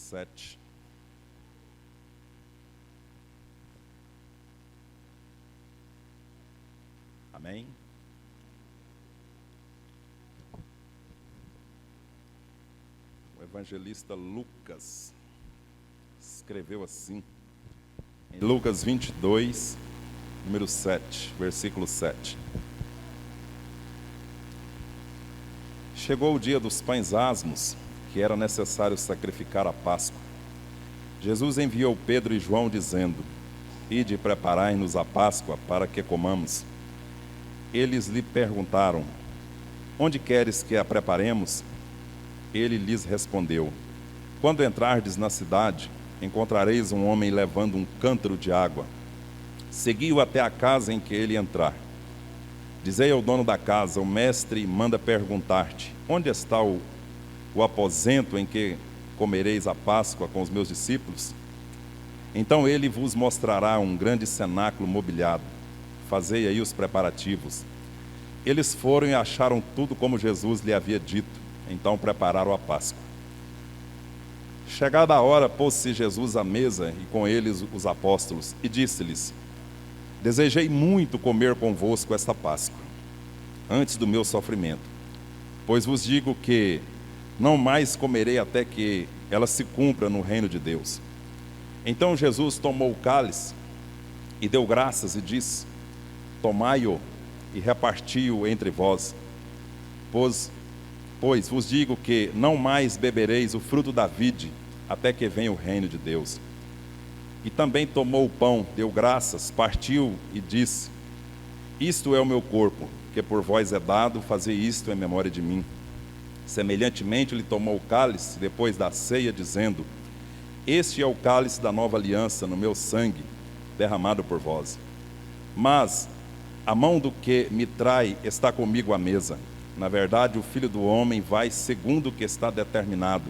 7. Amém? O evangelista Lucas escreveu assim, em Lucas 22, número 7, versículo 7. Chegou o dia dos pães asmos, que era necessário sacrificar a Páscoa. Jesus enviou Pedro e João, dizendo: Ide e preparai-nos a Páscoa para que comamos. Eles lhe perguntaram: Onde queres que a preparemos? Ele lhes respondeu: Quando entrardes na cidade, encontrareis um homem levando um cântaro de água. Segui-o até a casa em que ele entrar. Dizei ao dono da casa: O mestre manda perguntar-te: Onde está o aposento em que comereis a Páscoa com os meus discípulos? Então ele vos mostrará um grande cenáculo mobiliado. Fazei aí os preparativos. Eles foram e acharam tudo como Jesus lhe havia dito. Então prepararam a Páscoa. Chegada a hora, pôs-se Jesus à mesa e com eles os apóstolos, e disse-lhes: Desejei muito comer convosco esta Páscoa, antes do meu sofrimento, pois vos digo que não mais comerei até que ela se cumpra no reino de Deus. Então Jesus tomou o cálice e deu graças e disse: Tomai-o e reparti-o entre vós, pois vos digo que não mais bebereis o fruto da vide, até que venha o reino de Deus. E também tomou o pão, deu graças, partiu e disse: Isto é o meu corpo, que por vós é dado, fazei isto em memória de mim. Semelhantemente lhe tomou o cálice, depois da ceia, dizendo: Este é o cálice da nova aliança, no meu sangue, derramado por vós. Mas a mão do que me trai está comigo à mesa. Na verdade, o Filho do Homem vai segundo o que está determinado,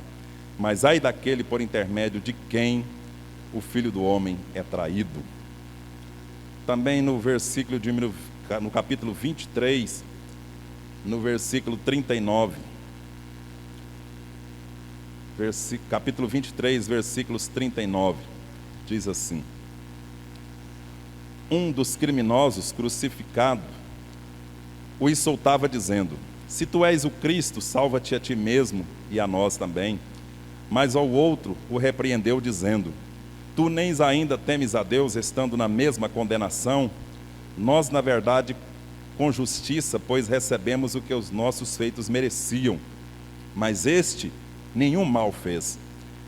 mas ai daquele por intermédio de quem o Filho do Homem é traído. Também no capítulo 23, no versículo 39, capítulo 23, versículos 39, diz assim: Um dos criminosos crucificado o insultava, dizendo: Se tu és o Cristo, salva-te a ti mesmo e a nós também. Mas ao outro o repreendeu, dizendo: Tu nem ainda temes a Deus, estando na mesma condenação? Nós, na verdade, com justiça, pois recebemos o que os nossos feitos mereciam. Mas este nenhum mal fez.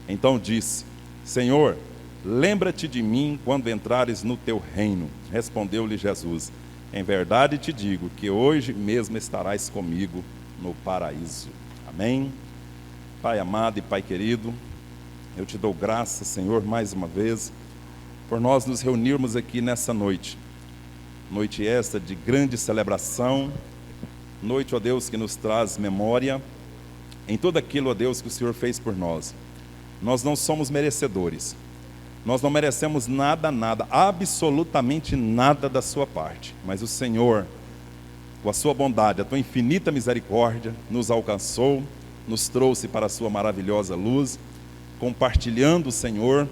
Então disse: Senhor, lembra-te de mim quando entrares no teu reino. Respondeu-lhe Jesus: Em verdade te digo que hoje mesmo estarás comigo no paraíso. Amém? Pai amado e Pai querido, eu te dou graças, Senhor, mais uma vez, por nós nos reunirmos aqui nessa noite. Noite esta de grande celebração, noite, ó Deus, que nos traz memória em tudo aquilo, ó Deus, que o Senhor fez por nós. Nós não somos merecedores, nós não merecemos nada, absolutamente nada da sua parte, mas o Senhor, com a sua bondade, a tua infinita misericórdia, nos alcançou, nos trouxe para a sua maravilhosa luz, compartilhando, Senhor,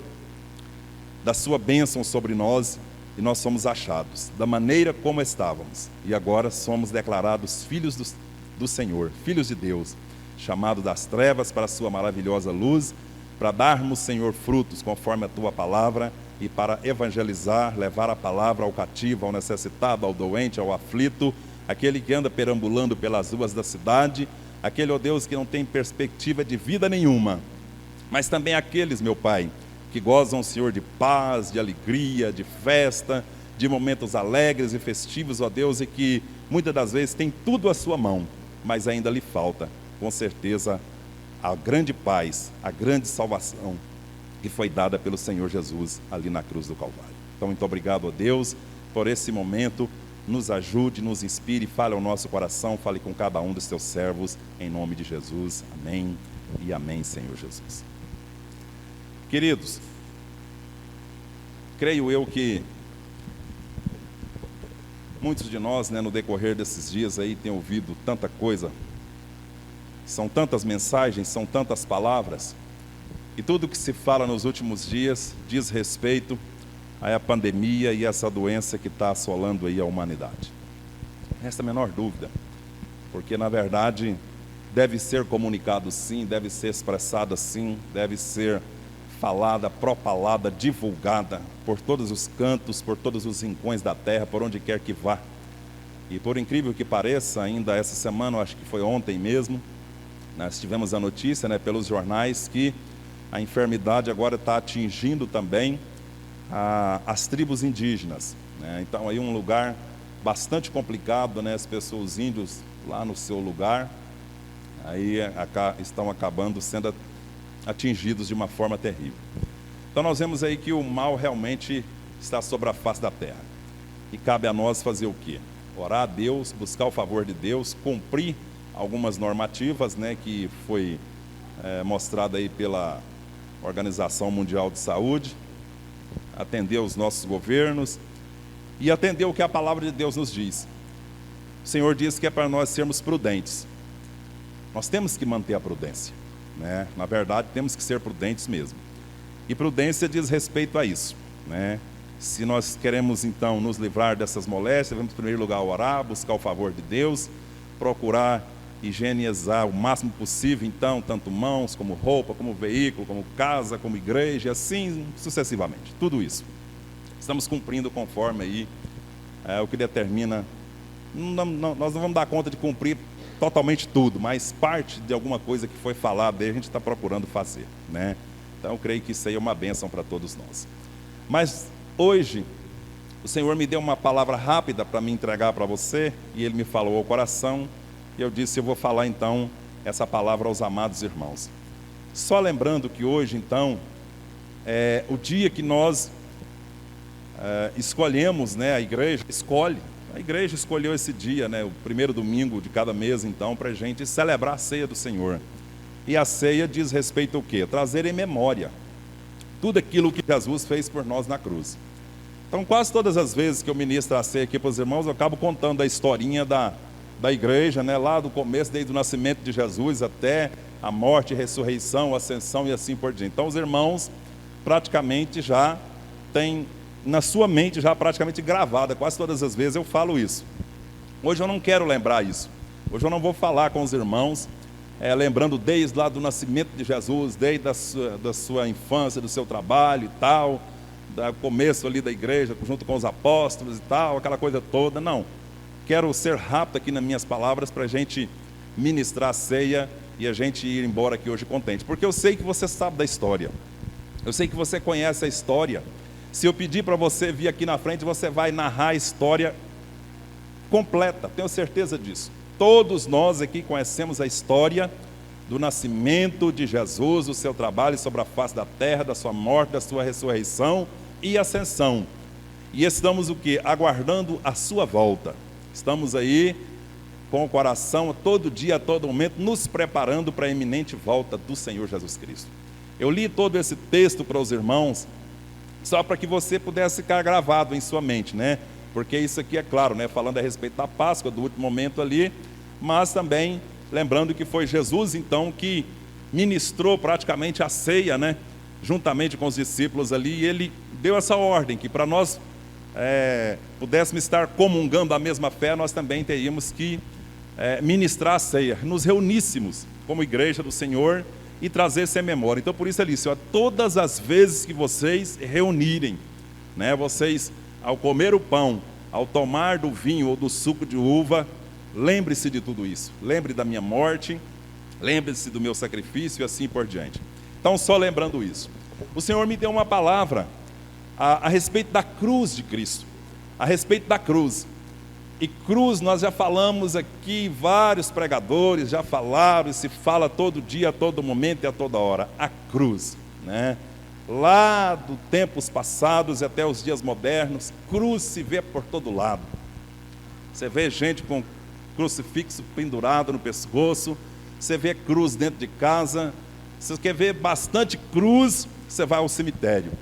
da sua bênção sobre nós, e nós somos achados da maneira como estávamos, e agora somos declarados filhos do Senhor, filhos de Deus, chamados das trevas para a sua maravilhosa luz, para darmos, Senhor, frutos conforme a tua palavra, e para evangelizar, levar a palavra ao cativo, ao necessitado, ao doente, ao aflito, aquele que anda perambulando pelas ruas da cidade, aquele, ó Deus, que não tem perspectiva de vida nenhuma, mas também aqueles, meu Pai, que gozam, Senhor, de paz, de alegria, de festa, de momentos alegres e festivos, ó Deus, e que muitas das vezes tem tudo à sua mão, mas ainda lhe falta, com certeza, a grande paz, a grande salvação que foi dada pelo Senhor Jesus ali na cruz do Calvário. Então, muito obrigado a Deus por esse momento. Nos ajude, nos inspire, fale ao nosso coração, fale com cada um dos teus servos, em nome de Jesus. Amém e amém, Senhor Jesus. Queridos, creio eu que muitos de nós, no decorrer desses dias aí, têm ouvido tanta coisa, são tantas mensagens, são tantas palavras, E tudo que se fala nos últimos dias diz respeito à pandemia e essa doença que está assolando aí a humanidade. Resta a menor dúvida, porque na verdade deve ser comunicado sim, deve ser expressada sim, deve ser falada, propalada, divulgada por todos os cantos, por todos os rincões da terra, por onde quer que vá. E por incrível que pareça, ainda essa semana, acho que foi ontem mesmo, nós tivemos a notícia, pelos jornais, que a enfermidade agora está atingindo também as tribos indígenas. Então aí um lugar bastante complicado, as pessoas, os índios lá no seu lugar, aí estão acabando sendo atingidos de uma forma terrível. Então nós vemos aí que o mal realmente está sobre a face da terra. E cabe a nós fazer o quê? Orar a Deus, buscar o favor de Deus, cumprir algumas normativas, que foi mostrada aí pela Organização Mundial de Saúde, atender os nossos governos e atender o que a palavra de Deus nos diz. O Senhor diz que é para nós sermos prudentes. Nós temos que manter a prudência, Na verdade, temos que ser prudentes mesmo. E prudência diz respeito a isso, Se nós queremos, então, nos livrar dessas moléstias, devemos, em primeiro lugar, orar, buscar o favor de Deus, procurar higienizar o máximo possível, então, tanto mãos, como roupa, como veículo, como casa, como igreja, assim sucessivamente, tudo isso. Estamos cumprindo conforme aí o que determina. Nós não vamos dar conta de cumprir totalmente tudo, mas parte de alguma coisa que foi falada aí a gente está procurando fazer, Então eu creio que isso aí é uma bênção para todos nós. Mas hoje o Senhor me deu uma palavra rápida para me entregar para você, e Ele me falou ao coração, e eu disse, eu vou falar então essa palavra aos amados irmãos. Só lembrando que hoje então é o dia que nós escolhemos, a igreja escolheu esse dia, o primeiro domingo de cada mês então, para a gente celebrar a ceia do Senhor. E a ceia diz respeito ao quê? Trazer em memória tudo aquilo que Jesus fez por nós na cruz. Então quase todas as vezes que eu ministro a ceia aqui para os irmãos, eu acabo contando a historinha da igreja, lá do começo, desde o nascimento de Jesus até a morte, ressurreição, ascensão e assim por diante. Então os irmãos praticamente já têm na sua mente já praticamente gravada, quase todas as vezes eu falo isso. Hoje eu não quero lembrar isso. Hoje eu não vou falar com os irmãos lembrando desde lá do nascimento de Jesus, desde da sua infância, do seu trabalho e tal, do começo ali da igreja, junto com os apóstolos e tal, aquela coisa toda, não. Quero ser rápido aqui nas minhas palavras para a gente ministrar a ceia e a gente ir embora aqui hoje contente, porque eu sei que você sabe da história, eu sei que você conhece a história. Se eu pedir para você vir aqui na frente, você vai narrar a história completa, tenho certeza disso. Todos nós aqui conhecemos a história do nascimento de Jesus, do seu trabalho sobre a face da terra, da sua morte, da sua ressurreição e ascensão. E estamos o quê? Aguardando a sua volta. Estamos aí com o coração todo dia, a todo momento, nos preparando para a iminente volta do Senhor Jesus Cristo. Eu li todo esse texto para os irmãos, só para que você pudesse ficar gravado em sua mente, Porque isso aqui é claro, falando a respeito da Páscoa, do último momento ali, mas também lembrando que foi Jesus então que ministrou praticamente a ceia, juntamente com os discípulos ali, e Ele deu essa ordem, que para nós pudéssemos estar comungando a mesma fé, nós também teríamos que ministrar a ceia, nos reuníssemos como igreja do Senhor e trazer essa memória. Então por isso Ele disse, todas as vezes que vocês reunirem, vocês ao comer o pão, ao tomar do vinho ou do suco de uva, lembre-se de tudo isso, lembre da minha morte, lembre-se do meu sacrifício e assim por diante. Então só lembrando isso, o Senhor me deu uma palavra a respeito da cruz de Cristo, a respeito da cruz. E cruz nós já falamos aqui, vários pregadores já falaram, e se fala todo dia, a todo momento e a toda hora, a cruz, Lá dos tempos passados e até os dias modernos, cruz se vê por todo lado. Você vê gente com crucifixo pendurado no pescoço, você vê cruz dentro de casa, você quer ver bastante cruz, você vai ao cemitério.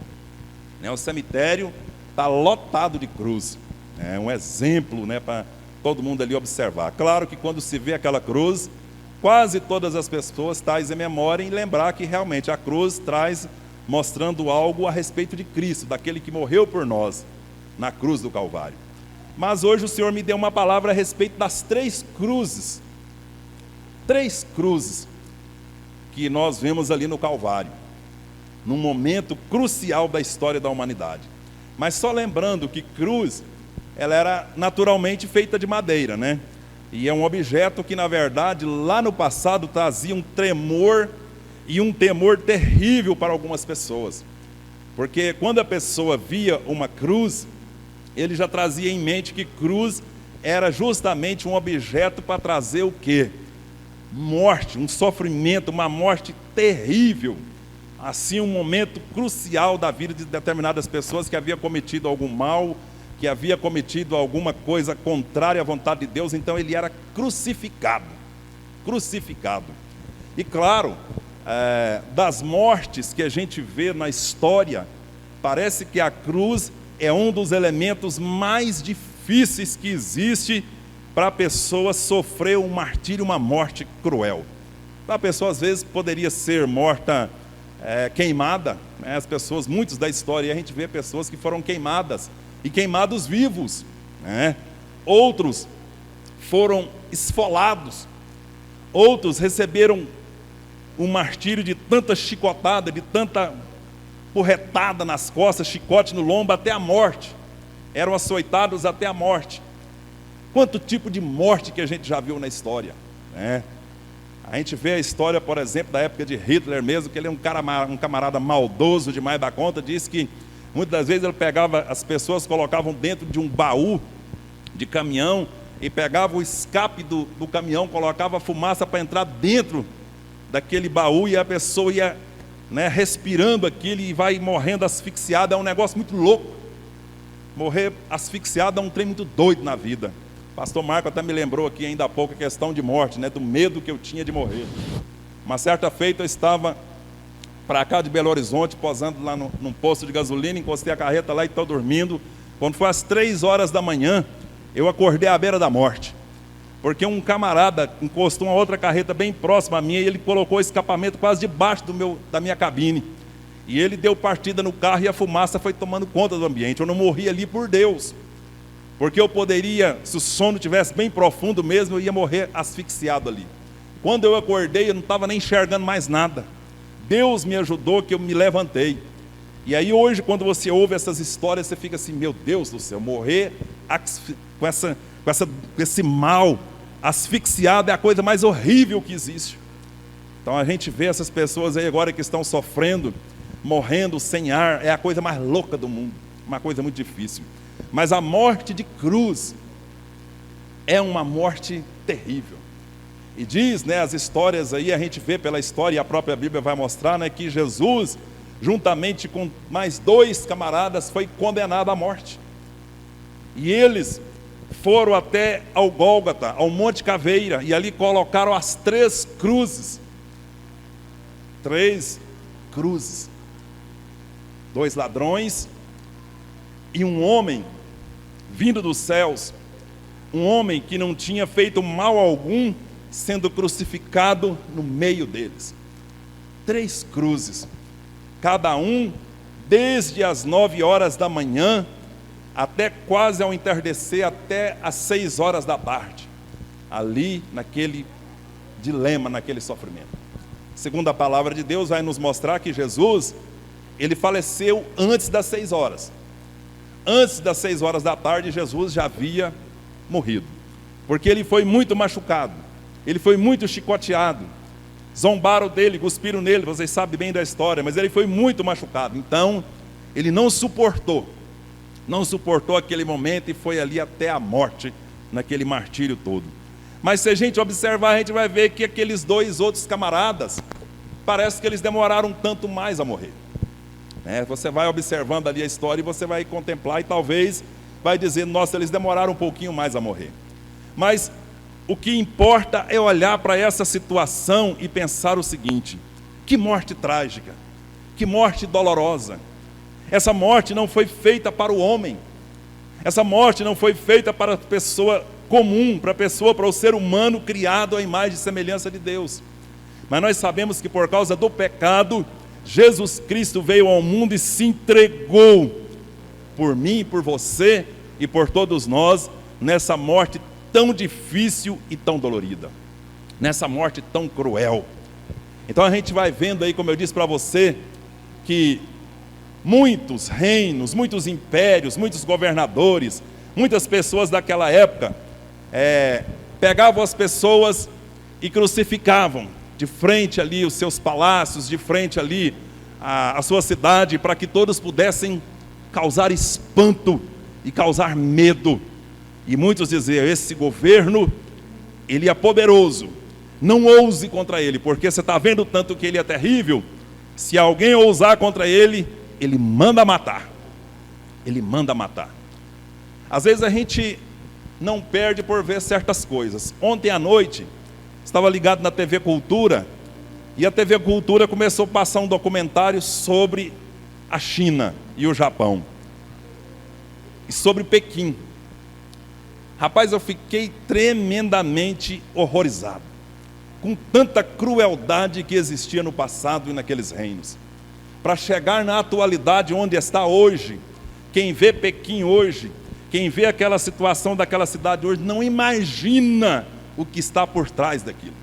O cemitério está lotado de cruz. É um exemplo para todo mundo ali observar. Claro que quando se vê aquela cruz, quase todas as pessoas traz em memória em lembrar que realmente a cruz traz mostrando algo a respeito de Cristo, daquele que morreu por nós na cruz do Calvário. Mas hoje o Senhor me deu uma palavra a respeito das 3 cruzes. 3 cruzes que nós vemos ali no Calvário, num momento crucial da história da humanidade. Mas só lembrando que cruz, ela era naturalmente feita de madeira, né? E é um objeto que, na verdade, lá no passado trazia um tremor e um temor terrível para algumas pessoas. Porque quando a pessoa via uma cruz, ele já trazia em mente que cruz era justamente um objeto para trazer o quê? Morte, um sofrimento, uma morte terrível. Assim, um momento crucial da vida de determinadas pessoas que havia cometido algum mal, que havia cometido alguma coisa contrária à vontade de Deus. Então ele era crucificado. E claro, das mortes que a gente vê na história, parece que a cruz é um dos elementos mais difíceis que existe para a pessoa sofrer um martírio, uma morte cruel. A pessoa às vezes poderia ser morta queimada, né? As pessoas, muitos da história, a gente vê pessoas que foram queimadas, e queimados vivos, né? Outros foram esfolados, outros receberam um martírio de tanta chicotada, de tanta porretada nas costas, chicote no lombo, até a morte. Eram açoitados até a morte. Quanto tipo de morte que a gente já viu na história, né? A gente vê a história, por exemplo, da época de Hitler mesmo, que ele é um camarada maldoso demais da conta. Diz que muitas das vezes ele pegava as pessoas, colocavam dentro de um baú de caminhão e pegava o escape do caminhão, colocava fumaça para entrar dentro daquele baú, e a pessoa ia, né, respirando aquilo e vai morrendo asfixiada. É um negócio muito louco. Morrer asfixiado é um trem muito doido na vida. Pastor Marco até me lembrou aqui ainda há pouco a questão de morte, né, do medo que eu tinha de morrer. Uma certa feita eu estava para cá de Belo Horizonte, posando lá num posto de gasolina, encostei a carreta lá e estou dormindo. Quando foi às 3 horas da manhã, eu acordei à beira da morte, porque um camarada encostou uma outra carreta bem próxima à minha, e ele colocou o escapamento quase debaixo da minha cabine, e ele deu partida no carro, e a fumaça foi tomando conta do ambiente. Eu não morri ali por Deus, porque eu poderia, se o sono tivesse bem profundo mesmo, eu ia morrer asfixiado ali. Quando eu acordei, eu não estava nem enxergando mais nada. Deus me ajudou, que eu me levantei. E aí hoje, quando você ouve essas histórias, você fica assim: meu Deus do céu, morrer com esse mal, asfixiado, é a coisa mais horrível que existe. Então a gente vê essas pessoas aí agora que estão sofrendo, morrendo sem ar, é a coisa mais louca do mundo, uma coisa muito difícil. Mas a morte de cruz é uma morte terrível. E diz, né, as histórias aí, a gente vê pela história, e a própria Bíblia vai mostrar, né, que Jesus, juntamente com mais 2 camaradas, foi condenado à morte. E eles foram até ao Gólgota, ao Monte Caveira, e ali colocaram as 3 cruzes. 3 cruzes. 2 ladrões e um homem vindo dos céus, um homem que não tinha feito mal algum, sendo crucificado no meio deles. 3 cruzes, cada um desde as 9 horas da manhã até quase ao entardecer, até às 6 horas da tarde, ali naquele dilema, naquele sofrimento. Segundo a palavra de Deus, vai nos mostrar que Jesus, ele faleceu antes das 6 horas. Antes das 6 horas da tarde, Jesus já havia morrido, porque ele foi muito machucado, ele foi muito chicoteado, zombaram dele, cuspiram nele, vocês sabem bem da história, mas ele foi muito machucado. Então ele não suportou aquele momento, e foi ali até a morte, naquele martírio todo. Mas se a gente observar, a gente vai ver que aqueles 2 outros camaradas, parece que eles demoraram um tanto mais a morrer. Você vai observando ali a história e você vai contemplar, e talvez vai dizer: nossa, eles demoraram um pouquinho mais a morrer. Mas o que importa é olhar para essa situação e pensar o seguinte: que morte trágica, que morte dolorosa. Essa morte não foi feita para o homem, essa morte não foi feita para a pessoa comum para a pessoa, para o ser humano criado à imagem e semelhança de Deus. Mas nós sabemos que por causa do pecado, Jesus Cristo veio ao mundo e se entregou por mim, por você e por todos nós, nessa morte tão difícil e tão dolorida, nessa morte tão cruel. Então a gente vai vendo aí, como eu disse para você, que muitos reinos, muitos impérios, muitos governadores, muitas pessoas daquela época pegavam as pessoas e crucificavam de frente ali os seus palácios, de frente ali a sua cidade, para que todos pudessem causar espanto e causar medo. E muitos diziam: esse governo, ele é poderoso, não ouse contra ele, porque você está vendo tanto que ele é terrível. Se alguém ousar contra ele, ele manda matar. Ele manda matar. Às vezes a gente não perde por ver certas coisas. Ontem à noite, estava ligado na TV Cultura, e a TV Cultura começou a passar um documentário sobre a China e o Japão, e sobre Pequim. Rapaz, eu fiquei tremendamente horrorizado com tanta crueldade que existia no passado e naqueles reinos, para chegar na atualidade onde está hoje. Quem vê Pequim hoje, quem vê aquela situação daquela cidade hoje, não imagina o que está por trás daquilo.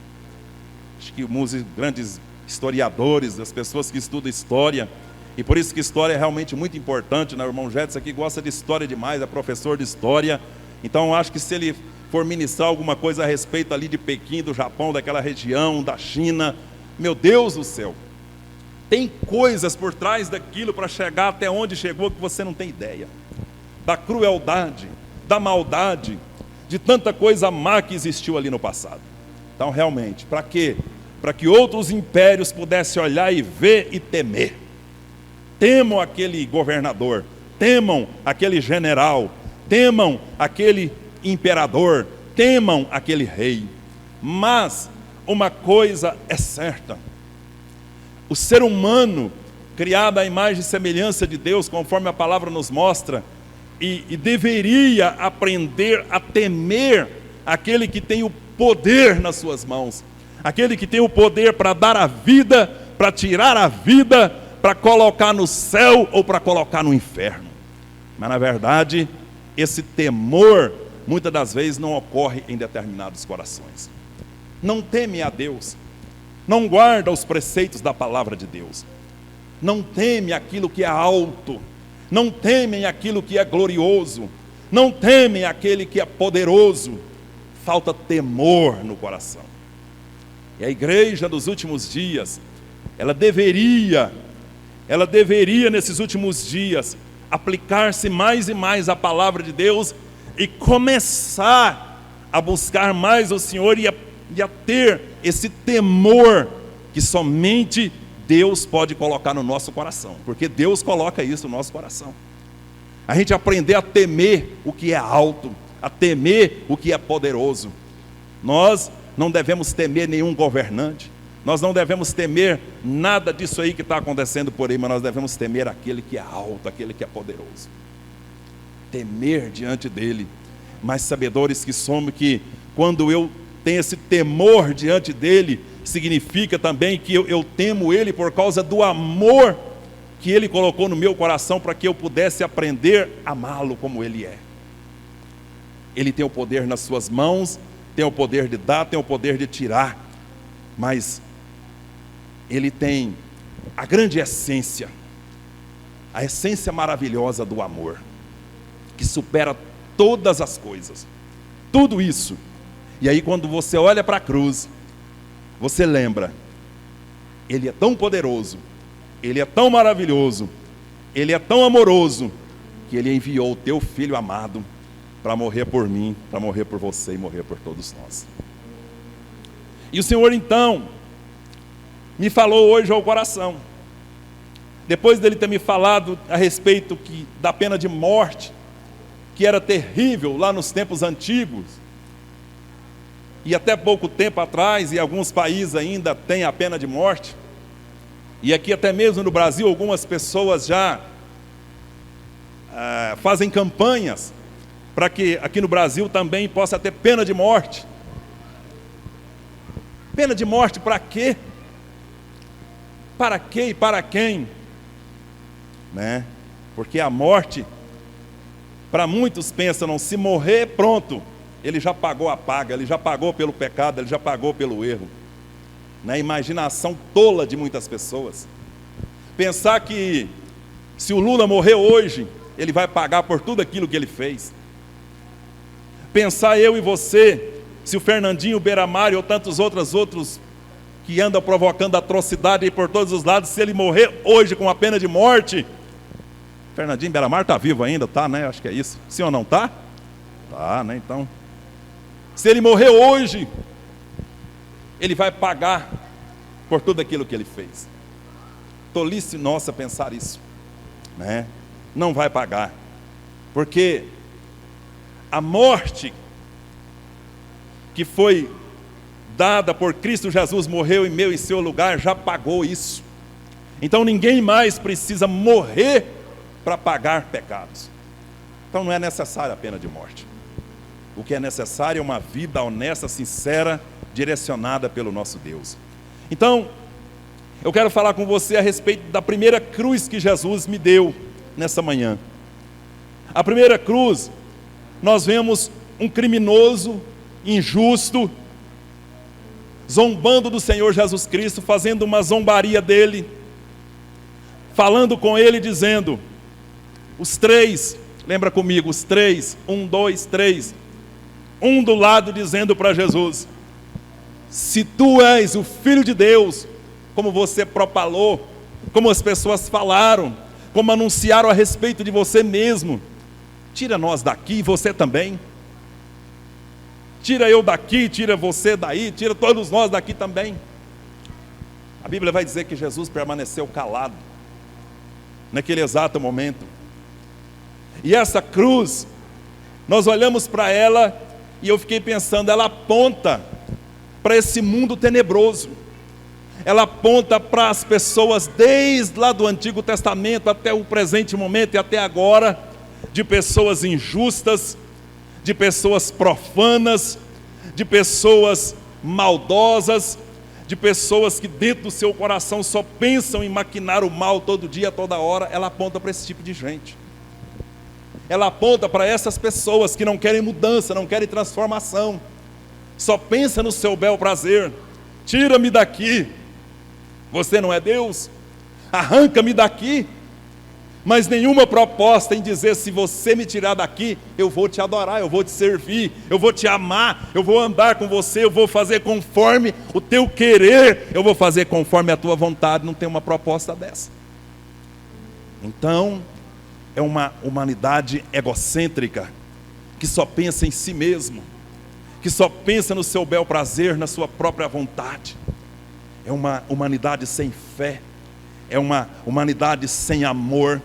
Acho que os grandes historiadores, as pessoas que estudam história, e por isso que história é realmente muito importante, né? O irmão Jetson aqui gosta de história demais, é professor de história. Então eu acho que se ele for ministrar alguma coisa a respeito ali de Pequim, do Japão, daquela região, da China, meu Deus do céu, tem coisas por trás daquilo para chegar até onde chegou que você não tem ideia. Da crueldade, da maldade, de tanta coisa má que existiu ali no passado. Então realmente, para quê? Para que outros impérios pudessem olhar e ver e temer. Temam aquele governador, temam aquele general, temam aquele imperador, temam aquele rei. Mas uma coisa é certa: o ser humano, criado à imagem e semelhança de Deus, conforme a palavra nos mostra, e deveria aprender a temer aquele que tem o poder nas suas mãos, aquele que tem o poder para dar a vida, para tirar a vida, para colocar no céu ou para colocar no inferno. Mas na verdade, esse temor muitas das vezes não ocorre em determinados corações. Não teme a Deus, não guarda os preceitos da palavra de Deus, não teme aquilo que é alto, não temem aquilo que é glorioso, não temem aquele que é poderoso. Falta temor no coração. E a igreja dos últimos dias, ela deveria nesses últimos dias aplicar-se mais e mais à palavra de Deus e começar a buscar mais o Senhor e a ter esse temor que somente Deus pode colocar no nosso coração, porque Deus coloca isso no nosso coração. A gente aprender a temer o que é alto, a temer o que é poderoso. Nós não devemos temer nenhum governante, nós não devemos temer nada disso aí que está acontecendo por aí, mas nós devemos temer aquele que é alto, aquele que é poderoso. Temer diante dele. Mas sabedores que somos, que quando eu tenho esse temor diante dele, significa também que eu temo ele por causa do amor que ele colocou no meu coração, para que eu pudesse aprender a amá-lo como ele é. Ele tem o poder nas suas mãos, tem o poder de dar, tem o poder de tirar, mas ele tem a grande essência, a essência maravilhosa do amor, que supera todas as coisas, tudo isso. E aí quando você olha para a cruz, você lembra, ele é tão poderoso, ele é tão maravilhoso, ele é tão amoroso, que ele enviou o teu filho amado para morrer por mim, para morrer por você e morrer por todos nós. E o Senhor então me falou hoje ao coração, depois dele ter me falado a respeito da pena de morte, que era terrível lá nos tempos antigos, e até pouco tempo atrás, em alguns países ainda tem a pena de morte, e aqui até mesmo no Brasil algumas pessoas já fazem campanhas para que aqui no Brasil também possa ter pena de morte. Pena de morte para quê? Para quê e para quem? Né? Porque a morte, para muitos pensam, não, se morrer, pronto, ele já pagou a paga, ele já pagou pelo pecado, ele já pagou pelo erro. Na imaginação tola de muitas pessoas. Pensar que se o Lula morrer hoje, ele vai pagar por tudo aquilo que ele fez. Pensar eu e você, se o Fernandinho, o Beiramar ou tantos outros que andam provocando atrocidade aí por todos os lados, se ele morrer hoje com a pena de morte, Fernandinho Beiramar está vivo ainda, tá, né? Acho que é isso. Sim ou não tá? Tá, né? Então, se ele morrer hoje, ele vai pagar por tudo aquilo que ele fez. Tolice nossa pensar isso, né? Não vai pagar, porque a morte que foi dada por Cristo Jesus, morreu em meu e seu lugar, já pagou isso. Então ninguém mais precisa morrer para pagar pecados. Então não é necessária a pena de morte. O que é necessário é uma vida honesta, sincera, direcionada pelo nosso Deus. Então, eu quero falar com você a respeito da primeira cruz que Jesus me deu nessa manhã. A primeira cruz, nós vemos um criminoso, injusto, zombando do Senhor Jesus Cristo, fazendo uma zombaria dele, falando com ele, dizendo, os três, lembra comigo, os três, 1, 2, 3, um do lado dizendo para Jesus, se tu és o Filho de Deus, como você propalou, como as pessoas falaram, como anunciaram a respeito de você mesmo, tira nós daqui e você também. Tira eu daqui, tira você daí, tira todos nós daqui também. A Bíblia vai dizer que Jesus permaneceu calado naquele exato momento. E essa cruz, nós olhamos para ela e eu fiquei pensando, ela aponta para esse mundo tenebroso. Ela aponta para as pessoas desde lá do Antigo Testamento até o presente momento e até agora, de pessoas injustas, de pessoas profanas, de pessoas maldosas, de pessoas que dentro do seu coração só pensam em maquinar o mal todo dia, toda hora. Ela aponta para esse tipo de gente. Ela aponta para essas pessoas que não querem mudança, não querem transformação, só pensa no seu bel prazer. Tira-me daqui, você não é Deus, arranca-me daqui, mas nenhuma proposta em dizer, se você me tirar daqui, eu vou te adorar, eu vou te servir, eu vou te amar, eu vou andar com você, eu vou fazer conforme o teu querer, eu vou fazer conforme a tua vontade. Não tem uma proposta dessa. Então, é uma humanidade egocêntrica, que só pensa em si mesmo, que só pensa no seu bel prazer, na sua própria vontade. É uma humanidade sem fé, é uma humanidade sem amor,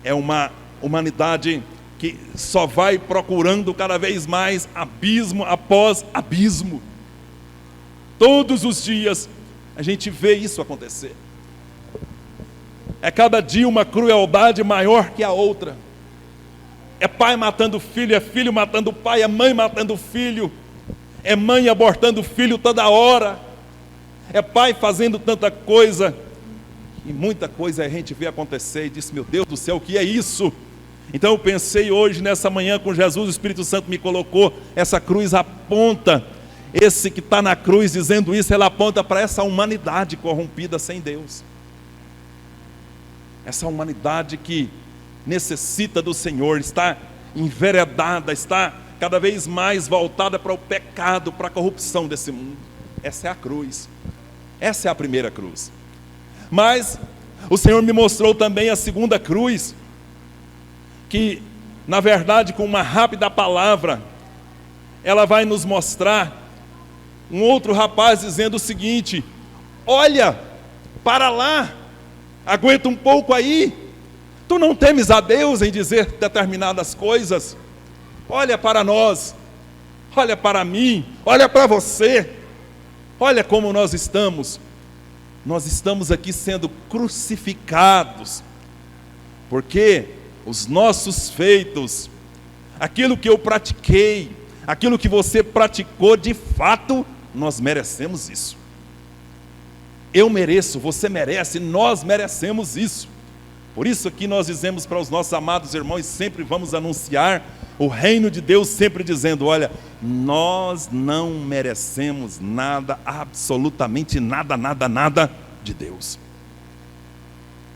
é uma humanidade que só vai procurando cada vez mais abismo após abismo. Todos os dias a gente vê isso acontecer. É cada dia uma crueldade maior que a outra. É pai matando filho, é filho matando pai, é mãe matando filho, é mãe abortando filho toda hora, é pai fazendo tanta coisa. E muita coisa a gente vê acontecer e diz, meu Deus do céu, o que é isso? Então eu pensei hoje, nessa manhã, com Jesus, o Espírito Santo me colocou, essa cruz aponta, esse que está na cruz dizendo isso, ela aponta para essa humanidade corrompida sem Deus. Essa humanidade que necessita do Senhor, está enveredada, está cada vez mais voltada para o pecado, para a corrupção desse mundo. Essa é a cruz, essa é a primeira cruz. Mas o Senhor me mostrou também a segunda cruz, que na verdade com uma rápida palavra, ela vai nos mostrar um outro rapaz dizendo o seguinte, olha, para lá, aguenta um pouco aí, tu não temes a Deus em dizer determinadas coisas? Olha para nós, olha para mim, olha para você, olha como nós estamos aqui sendo crucificados, porque os nossos feitos, aquilo que eu pratiquei, aquilo que você praticou, de fato, nós merecemos isso. Eu mereço, você merece, nós merecemos isso. Por isso que nós dizemos para os nossos amados irmãos, e sempre vamos anunciar o reino de Deus, sempre dizendo: olha, nós não merecemos nada, absolutamente nada, nada, nada de Deus.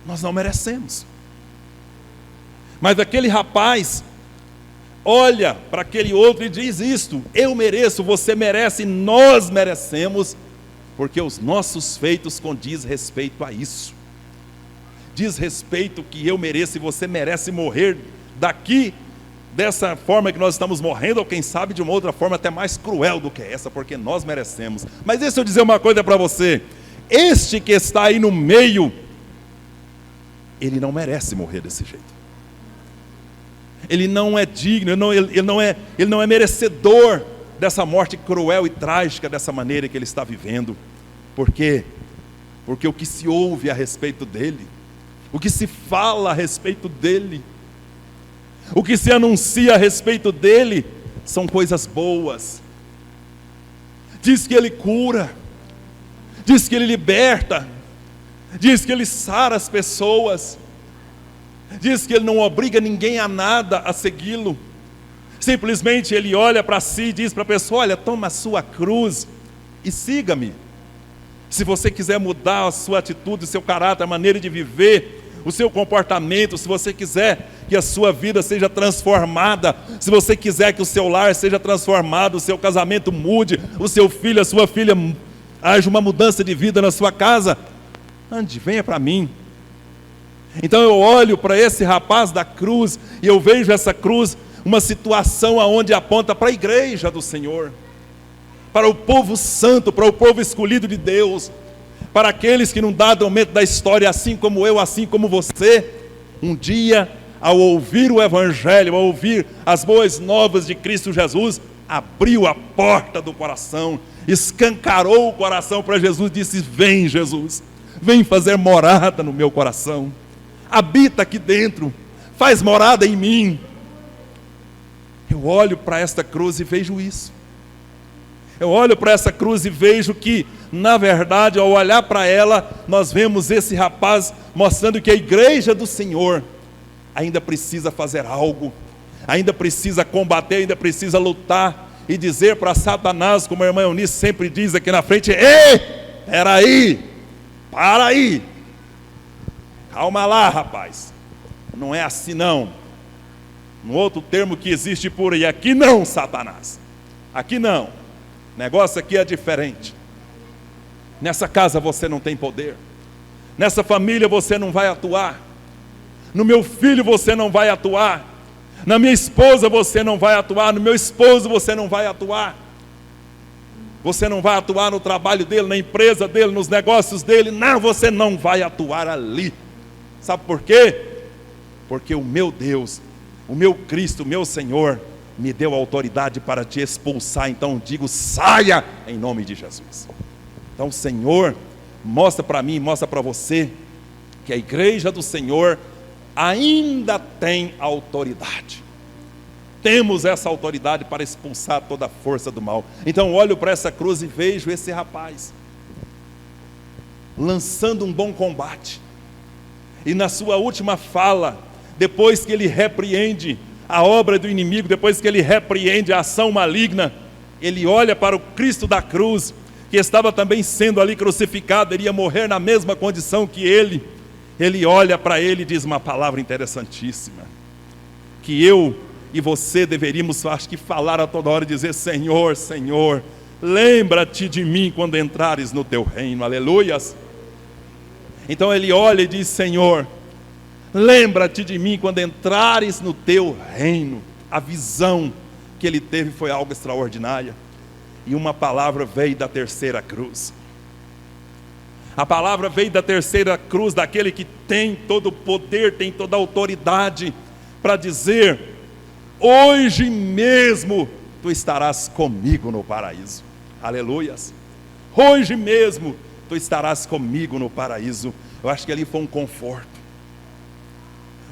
Nós não merecemos. Mas aquele rapaz olha para aquele outro e diz isto: eu mereço, você merece, nós merecemos, porque os nossos feitos condiz respeito a isso. Diz respeito que eu mereço e você merece morrer daqui, dessa forma que nós estamos morrendo, ou quem sabe de uma outra forma até mais cruel do que essa, porque nós merecemos. Mas deixa eu dizer uma coisa para você: este que está aí no meio, ele não merece morrer desse jeito. Ele não é digno, ele não é merecedor dessa morte cruel e trágica, dessa maneira que ele está vivendo. Por quê? Porque o que se ouve a respeito dele, o que se fala a respeito dele, o que se anuncia a respeito dele, são coisas boas. Diz que ele cura, diz que ele liberta, diz que ele sara as pessoas, diz que ele não obriga ninguém a nada a segui-lo. Simplesmente ele olha para si e diz para a pessoa: olha, toma a sua cruz e siga-me. Se você quiser mudar a sua atitude, o seu caráter, a maneira de viver, o seu comportamento, se você quiser que a sua vida seja transformada, se você quiser que o seu lar seja transformado, o seu casamento mude, o seu filho, a sua filha, haja uma mudança de vida na sua casa, ande, venha para mim. Então eu olho para esse rapaz da cruz e eu vejo essa cruz uma situação aonde aponta para a igreja do Senhor, para o povo santo, para o povo escolhido de Deus, para aqueles que num dado momento da história, assim como eu, assim como você, um dia, ao ouvir o Evangelho, ao ouvir as boas novas de Cristo Jesus, abriu a porta do coração, escancarou o coração para Jesus, disse: vem Jesus, vem fazer morada no meu coração, habita aqui dentro, faz morada em mim. Eu olho para esta cruz e vejo isso. Eu olho para essa cruz e vejo que, na verdade, ao olhar para ela, nós vemos esse rapaz mostrando que a igreja do Senhor ainda precisa fazer algo, ainda precisa combater, ainda precisa lutar e dizer para Satanás, como a irmã Eunice sempre diz aqui na frente: ei, peraí, para aí, calma lá, rapaz, não é assim não. Um outro termo que existe por aí: aqui não, Satanás, aqui não, negócio aqui é diferente. Nessa casa você não tem poder, nessa família você não vai atuar, no meu filho você não vai atuar, na minha esposa você não vai atuar, no meu esposo você não vai atuar, você não vai atuar no trabalho dele, na empresa dele, nos negócios dele, não, você não vai atuar ali. Sabe por quê? Porque o meu Deus, o meu Cristo, o meu Senhor, me deu autoridade para te expulsar. Então digo: saia em nome de Jesus. Então, Senhor, mostra para mim, mostra para você, que a igreja do Senhor ainda tem autoridade. Temos essa autoridade para expulsar toda a força do mal. Então olho para essa cruz e vejo esse rapaz lançando um bom combate. E na sua última fala, depois que ele repreende a obra do inimigo, depois que ele repreende a ação maligna, ele olha para o Cristo da cruz, que estava também sendo ali crucificado, iria morrer na mesma condição que ele. Ele olha para ele e diz uma palavra interessantíssima, que eu e você deveríamos, acho que, falar a toda hora e dizer: Senhor, Senhor, lembra-te de mim quando entrares no teu reino. Aleluias. Então ele olha e diz: Senhor, lembra-te de mim quando entrares no teu reino. A visão que ele teve foi algo extraordinário. E uma palavra veio da terceira cruz. A palavra veio da terceira cruz, daquele que tem todo o poder, tem toda a autoridade para dizer: hoje mesmo tu estarás comigo no paraíso. Aleluias. Hoje mesmo tu estarás comigo no paraíso. Eu acho que ali foi um conforto.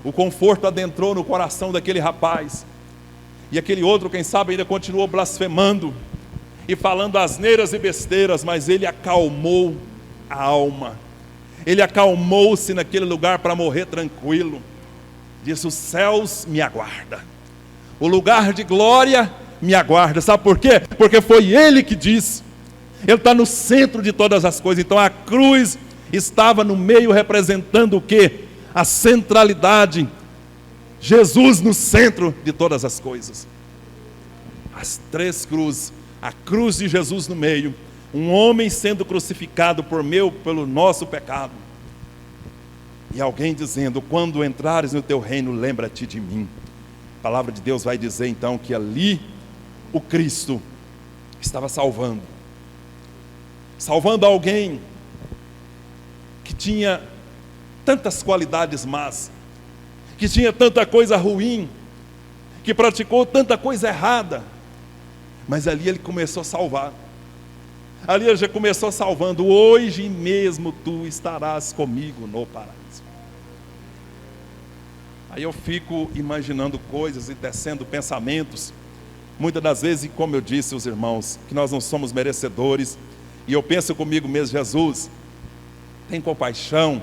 O conforto adentrou no coração daquele rapaz. E aquele outro, quem sabe, ainda continuou blasfemando e falando asneiras e besteiras, mas ele acalmou a alma. Ele acalmou-se naquele lugar para morrer tranquilo. Disse: os céus me aguardam, o lugar de glória me aguarda. Sabe por quê? Porque foi ele que disse. Ele está no centro de todas as coisas. Então a cruz estava no meio, representando o quê? A centralidade. Jesus no centro de todas as coisas. As três cruzes. A cruz de Jesus no meio. Um homem sendo crucificado pelo nosso pecado. E alguém dizendo: quando entrares no teu reino, lembra-te de mim. A palavra de Deus vai dizer então que ali o Cristo estava salvando alguém que tinha tantas qualidades más, que tinha tanta coisa ruim, que praticou tanta coisa errada, mas ali ele começou a salvar. Ali ele já começou salvando. Hoje mesmo tu estarás comigo no paraíso. Aí eu fico imaginando coisas e tecendo pensamentos, muitas das vezes, e como eu disse aos irmãos, que nós não somos merecedores. E eu penso comigo mesmo: Jesus, tem compaixão.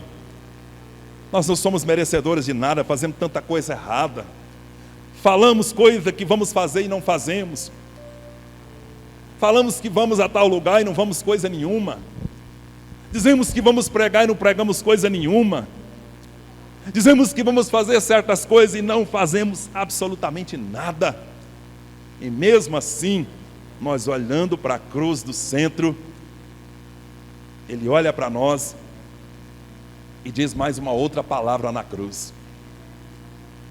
Nós não somos merecedores de nada, fazemos tanta coisa errada, falamos coisa que vamos fazer e não fazemos, falamos que vamos a tal lugar e não vamos coisa nenhuma, dizemos que vamos pregar e não pregamos coisa nenhuma, dizemos que vamos fazer certas coisas e não fazemos absolutamente nada. E mesmo assim, nós olhando para a cruz do centro, ele olha para nós e diz mais uma outra palavra na cruz: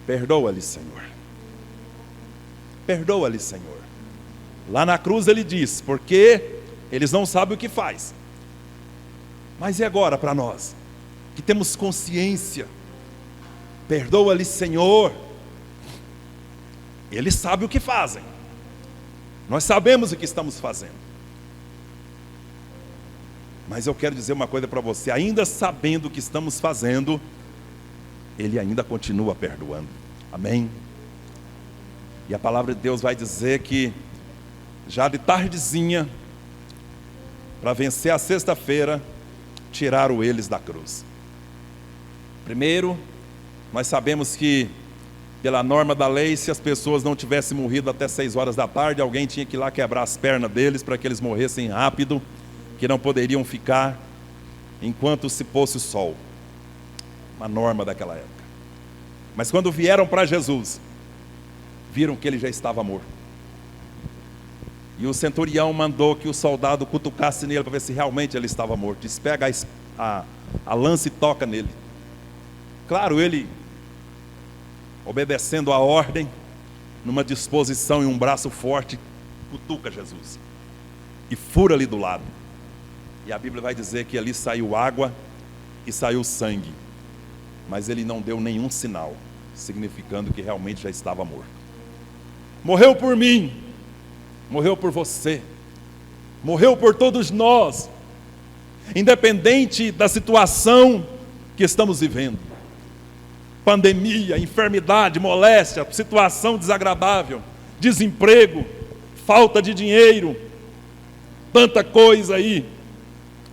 perdoa-lhe, Senhor. Perdoa-lhe, Senhor. Lá na cruz ele diz: porque eles não sabem o que faz. Mas e agora para nós, que temos consciência? Perdoa-lhe, Senhor. Eles sabem o que fazem, nós sabemos o que estamos fazendo. Mas eu quero dizer uma coisa para você: ainda sabendo o que estamos fazendo, ele ainda continua perdoando. Amém? E a palavra de Deus vai dizer que já de tardezinha, para vencer a sexta-feira, tiraram eles da cruz. Primeiro, nós sabemos que pela norma da lei, se as pessoas não tivessem morrido até 6 horas da tarde, alguém tinha que ir lá quebrar as pernas deles para que eles morressem rápido, que não poderiam ficar enquanto se pôsse o sol. Uma norma daquela época. Mas quando vieram para Jesus, viram que ele já estava morto. E o centurião mandou que o soldado cutucasse nele para ver se realmente ele estava morto. Diz: pega a lança e toca nele. Claro, ele, obedecendo a ordem, numa disposição e um braço forte, cutuca Jesus e fura ali do lado. E a Bíblia vai dizer que ali saiu água e saiu sangue, mas ele não deu nenhum sinal, significando que realmente já estava morto. Morreu por mim, morreu por você, morreu por todos nós, independente da situação que estamos vivendo. Pandemia, enfermidade, moléstia, situação desagradável, desemprego, falta de dinheiro, tanta coisa aí.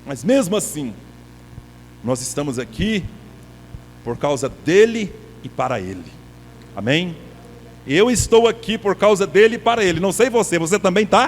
Mas mesmo assim, nós estamos aqui por causa dele e para ele. Amém? Eu estou aqui por causa dele e para ele. Não sei você também está?